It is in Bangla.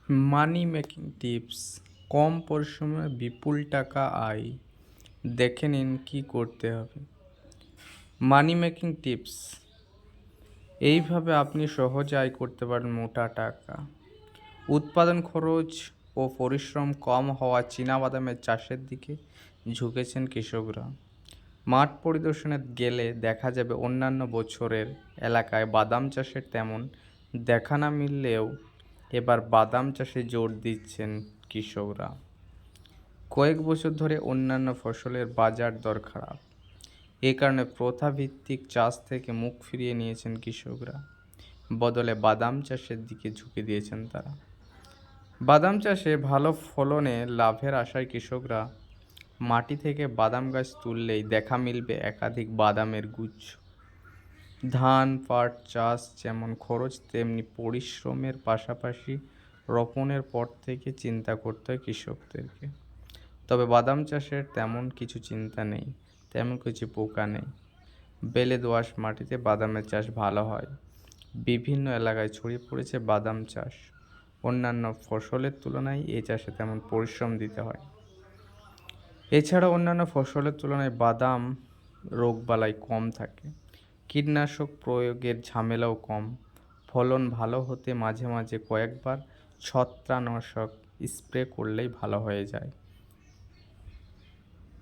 মানি মেকিং টিপস, কম পরিশ্রমে বিপুল টাকা আয়। দেখে নিন কি করতে হবে। মানি মেকিং টিপস, এইভাবে আপনি সহজে আয় করতে পারেন মোটা টাকা। উৎপাদন খরচ ও পরিশ্রম কম হওয়া চীনাবাদামের চাষের দিকে ঝুঁকেছেন কৃষকরা। মাঠ পরিদর্শনে গেলে দেখা যাবে অন্যান্য বছরের এলাকায় বাদাম চাষের তেমন দেখা না মিললেও এবার বাদাম চাষে জোর দিচ্ছেন কৃষকরা। কয়েক বছর ধরে অন্যান্য ফসলের বাজার দর খারাপ, এ কারণে প্রথাভিত্তিক চাষ থেকে মুখ ফিরিয়ে নিয়েছেন কৃষকরা। বদলে বাদাম চাষের দিকে ঝুঁকে দিয়েছেন তারা। বাদাম চাষে ভালো ফলনে লাভের আশায় কৃষকরা মাটি থেকে বাদাম গাছ তুললেই দেখা মিলবে একাধিক বাদামের গুচ্ছ। ধান পাট চাষ যেমন খরচ তেমনি পরিশ্রমের পাশাপাশি রোপণের পর থেকে চিন্তা করতে হয় কৃষকদেরকে। তবে বাদাম চাষের তেমন কিছু চিন্তা নেই, তেমন কিছু পোকা নেই। বেলে দোআঁশ মাটিতে বাদামের চাষ ভালো হয়। বিভিন্ন এলাকায় ছড়িয়ে পড়েছে বাদাম চাষ। অন্যান্য ফসলের তুলনায় এই চাষে তেমন পরিশ্রম দিতে হয়। এছাড়া অন্যান্য ফসলের তুলনায় বাদাম রোগবালাই কম থাকে। কীটনাশক প্রয়োগের ঝামেলাও কম। ফলন ভালো হতে মাঝে মাঝে কয়েকবার ছত্রাকনাশক স্প্রে করলেই ভালো হয়ে যায়।